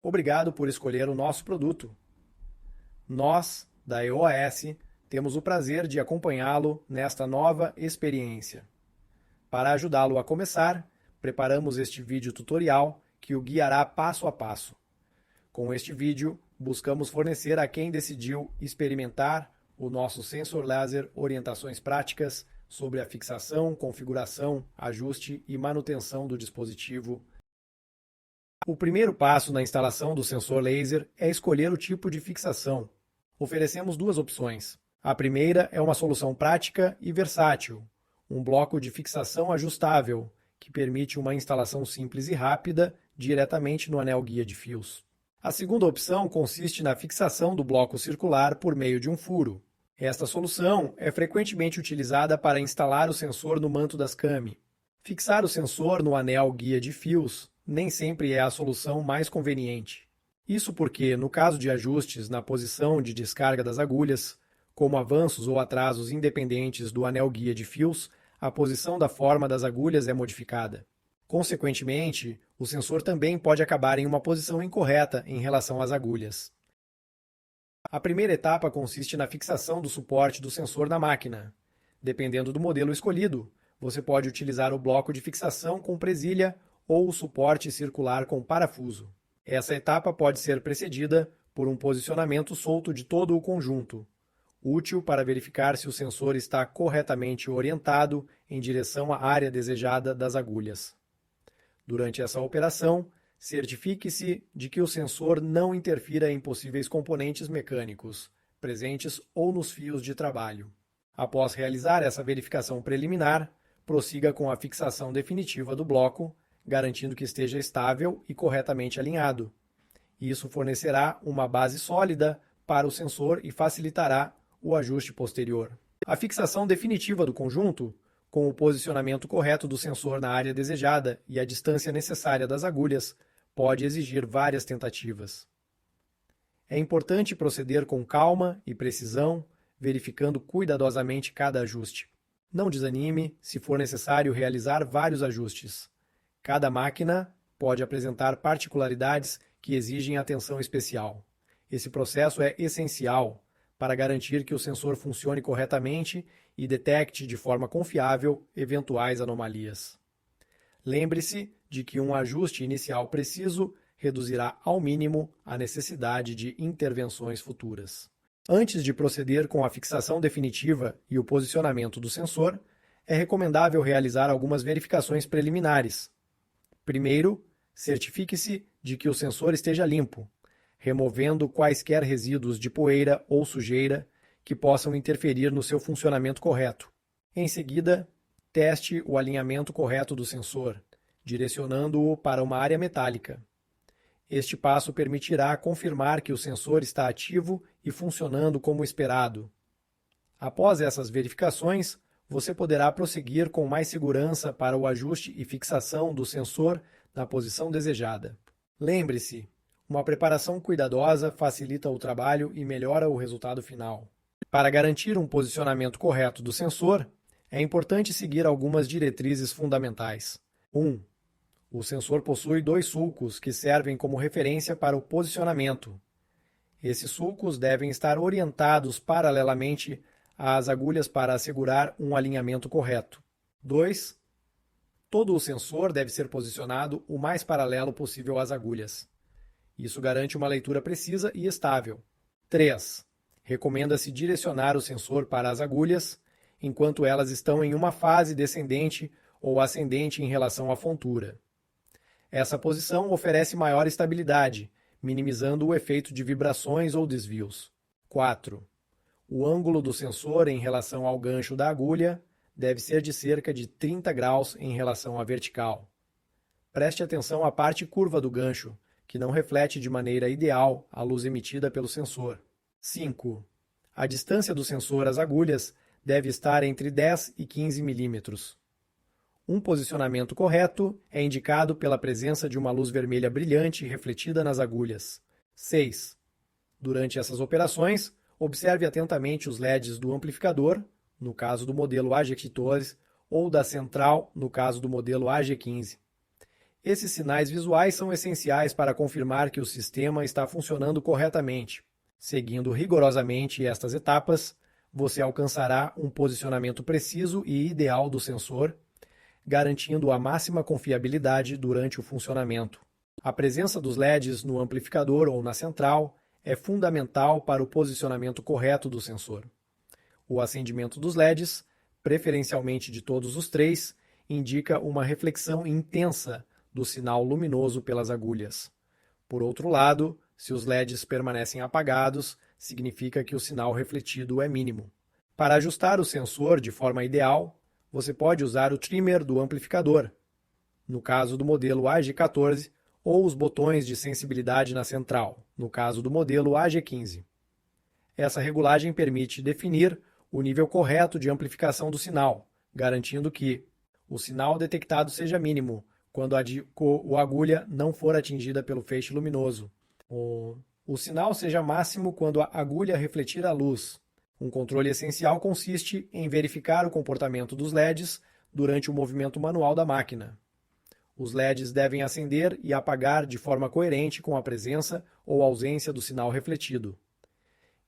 Obrigado por escolher o nosso produto. Nós, da EOS, temos o prazer de acompanhá-lo nesta nova experiência. Para ajudá-lo a começar, preparamos este vídeo tutorial que o guiará passo a passo. Com este vídeo, buscamos fornecer a quem decidiu experimentar o nosso sensor laser orientações práticas sobre a fixação, configuração, ajuste e manutenção do dispositivo. O primeiro passo na instalação do sensor laser é escolher o tipo de fixação. Oferecemos duas opções. A primeira é uma solução prática e versátil, um bloco de fixação ajustável, que permite uma instalação simples e rápida diretamente no anel guia de fios. A segunda opção consiste na fixação do bloco circular por meio de um furo. Esta solução é frequentemente utilizada para instalar o sensor no manto das CAMI. Fixar o sensor no anel guia de fios nem sempre é a solução mais conveniente. Isso porque, no caso de ajustes na posição de descarga das agulhas, como avanços ou atrasos independentes do anel guia de fios, a posição da forma das agulhas é modificada. Consequentemente, o sensor também pode acabar em uma posição incorreta em relação às agulhas. A primeira etapa consiste na fixação do suporte do sensor na máquina. Dependendo do modelo escolhido, você pode utilizar o bloco de fixação com presilha ou o suporte circular com parafuso. Essa etapa pode ser precedida por um posicionamento solto de todo o conjunto, útil para verificar se o sensor está corretamente orientado em direção à área desejada das agulhas. Durante essa operação, certifique-se de que o sensor não interfira em possíveis componentes mecânicos, presentes ou nos fios de trabalho. Após realizar essa verificação preliminar, prossiga com a fixação definitiva do bloco, garantindo que esteja estável e corretamente alinhado. Isso fornecerá uma base sólida para o sensor e facilitará o ajuste posterior. A fixação definitiva do conjunto, com o posicionamento correto do sensor na área desejada e a distância necessária das agulhas, pode exigir várias tentativas. É importante proceder com calma e precisão, verificando cuidadosamente cada ajuste. Não desanime se for necessário realizar vários ajustes. Cada máquina pode apresentar particularidades que exigem atenção especial. Esse processo é essencial para garantir que o sensor funcione corretamente e detecte de forma confiável eventuais anomalias. Lembre-se de que um ajuste inicial preciso reduzirá ao mínimo a necessidade de intervenções futuras. Antes de proceder com a fixação definitiva e o posicionamento do sensor, é recomendável realizar algumas verificações preliminares. Primeiro, certifique-se de que o sensor esteja limpo, removendo quaisquer resíduos de poeira ou sujeira que possam interferir no seu funcionamento correto. Em seguida, teste o alinhamento correto do sensor, direcionando-o para uma área metálica. Este passo permitirá confirmar que o sensor está ativo e funcionando como esperado. Após essas verificações, você poderá prosseguir com mais segurança para o ajuste e fixação do sensor na posição desejada. Lembre-se, uma preparação cuidadosa facilita o trabalho e melhora o resultado final. Para garantir um posicionamento correto do sensor, é importante seguir algumas diretrizes fundamentais. 1. O sensor possui dois sulcos que servem como referência para o posicionamento. Esses sulcos devem estar orientados paralelamente às agulhas para assegurar um alinhamento correto. 2. Todo o sensor deve ser posicionado o mais paralelo possível às agulhas. Isso garante uma leitura precisa e estável. 3. Recomenda-se direcionar o sensor para as agulhas enquanto elas estão em uma fase descendente ou ascendente em relação à fontura. Essa posição oferece maior estabilidade, minimizando o efeito de vibrações ou desvios. 4. O ângulo do sensor em relação ao gancho da agulha deve ser de cerca de 30 graus em relação à vertical. Preste atenção à parte curva do gancho, que não reflete de maneira ideal a luz emitida pelo sensor. 5. A distância do sensor às agulhas deve estar entre 10 e 15 milímetros. Um posicionamento correto é indicado pela presença de uma luz vermelha brilhante refletida nas agulhas. 6. Durante essas operações, observe atentamente os LEDs do amplificador, no caso do modelo AG14, ou da central, no caso do modelo AG15. Esses sinais visuais são essenciais para confirmar que o sistema está funcionando corretamente. Seguindo rigorosamente estas etapas, você alcançará um posicionamento preciso e ideal do sensor, garantindo a máxima confiabilidade durante o funcionamento. A presença dos LEDs no amplificador ou na central é fundamental para o posicionamento correto do sensor. O acendimento dos LEDs, preferencialmente de todos os três, indica uma reflexão intensa do sinal luminoso pelas agulhas. Por outro lado, se os LEDs permanecem apagados, significa que o sinal refletido é mínimo. Para ajustar o sensor de forma ideal, você pode usar o trimmer do amplificador, no caso do modelo AG14, ou os botões de sensibilidade na central, no caso do modelo AG15. Essa regulagem permite definir o nível correto de amplificação do sinal, garantindo que o sinal detectado seja mínimo quando a agulha não for atingida pelo feixe luminoso. O sinal seja máximo quando a agulha refletir a luz. Um controle essencial consiste em verificar o comportamento dos LEDs durante o movimento manual da máquina. Os LEDs devem acender e apagar de forma coerente com a presença ou ausência do sinal refletido.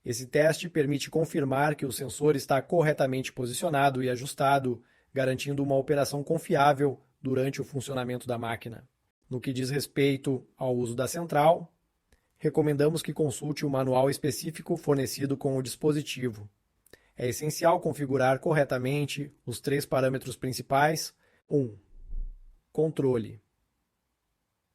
Esse teste permite confirmar que o sensor está corretamente posicionado e ajustado, garantindo uma operação confiável durante o funcionamento da máquina. No que diz respeito ao uso da central, recomendamos que consulte o manual específico fornecido com o dispositivo. É essencial configurar corretamente os três parâmetros principais. 1. Controle.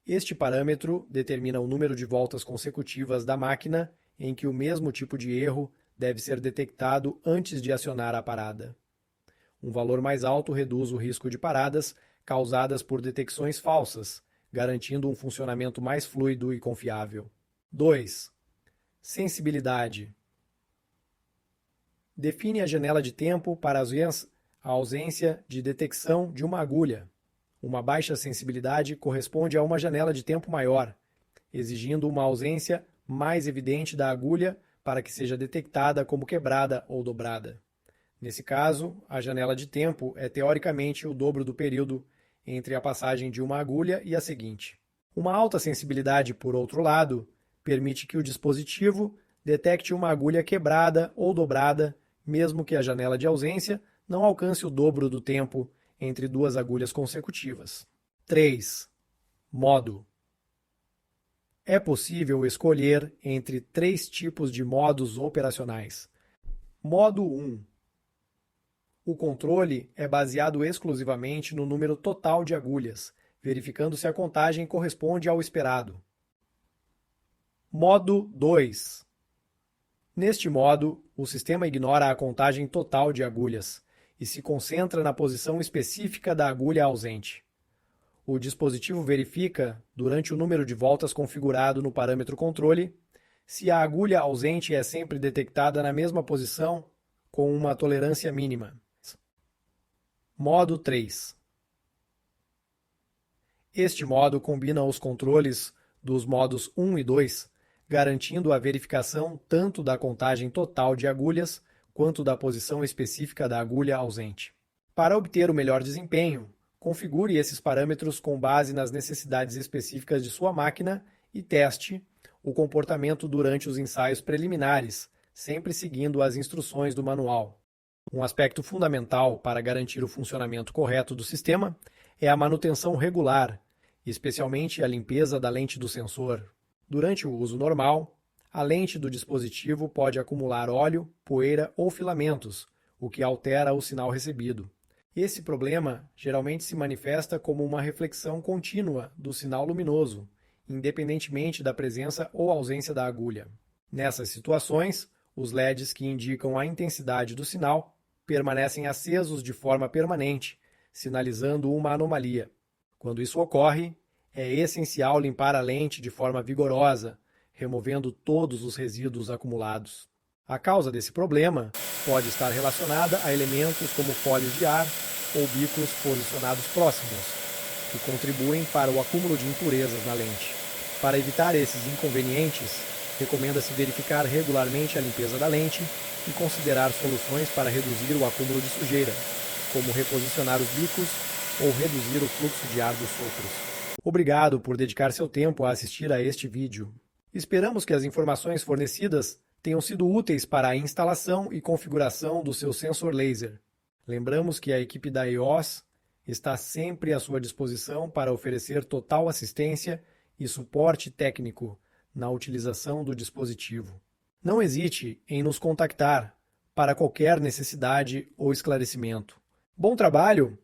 Este parâmetro determina o número de voltas consecutivas da máquina em que o mesmo tipo de erro deve ser detectado antes de acionar a parada. Um valor mais alto reduz o risco de paradas causadas por detecções falsas, garantindo um funcionamento mais fluido e confiável. 2. Sensibilidade. Define a janela de tempo para a ausência de detecção de uma agulha. Uma baixa sensibilidade corresponde a uma janela de tempo maior, exigindo uma ausência mais evidente da agulha para que seja detectada como quebrada ou dobrada. Nesse caso, a janela de tempo é teoricamente o dobro do período entre a passagem de uma agulha e a seguinte. Uma alta sensibilidade, por outro lado, permite que o dispositivo detecte uma agulha quebrada ou dobrada, mesmo que a janela de ausência não alcance o dobro do tempo entre duas agulhas consecutivas. 3. Modo. É possível escolher entre três tipos de modos operacionais. Modo 1. O controle é baseado exclusivamente no número total de agulhas, verificando se a contagem corresponde ao esperado. Modo 2. Neste modo, o sistema ignora a contagem total de agulhas e se concentra na posição específica da agulha ausente. O dispositivo verifica, durante o número de voltas configurado no parâmetro controle, se a agulha ausente é sempre detectada na mesma posição com uma tolerância mínima. Modo 3. Este modo combina os controles dos modos 1 e 2, garantindo a verificação tanto da contagem total de agulhas quanto da posição específica da agulha ausente. Para obter o melhor desempenho, configure esses parâmetros com base nas necessidades específicas de sua máquina e teste o comportamento durante os ensaios preliminares, sempre seguindo as instruções do manual. Um aspecto fundamental para garantir o funcionamento correto do sistema é a manutenção regular, especialmente a limpeza da lente do sensor. Durante o uso normal, a lente do dispositivo pode acumular óleo, poeira ou filamentos, o que altera o sinal recebido. Esse problema geralmente se manifesta como uma reflexão contínua do sinal luminoso, independentemente da presença ou ausência da agulha. Nessas situações, os LEDs que indicam a intensidade do sinal permanecem acesos de forma permanente, sinalizando uma anomalia. Quando isso ocorre, é essencial limpar a lente de forma vigorosa, removendo todos os resíduos acumulados. A causa desse problema pode estar relacionada a elementos como folhas de ar ou bicos posicionados próximos, que contribuem para o acúmulo de impurezas na lente. Para evitar esses inconvenientes, recomenda-se verificar regularmente a limpeza da lente e considerar soluções para reduzir o acúmulo de sujeira, como reposicionar os bicos ou reduzir o fluxo de ar dos sopros. Obrigado por dedicar seu tempo a assistir a este vídeo. Esperamos que as informações fornecidas tenham sido úteis para a instalação e configuração do seu sensor laser. Lembramos que a equipe da EOS está sempre à sua disposição para oferecer total assistência e suporte técnico na utilização do dispositivo. Não hesite em nos contactar para qualquer necessidade ou esclarecimento. Bom trabalho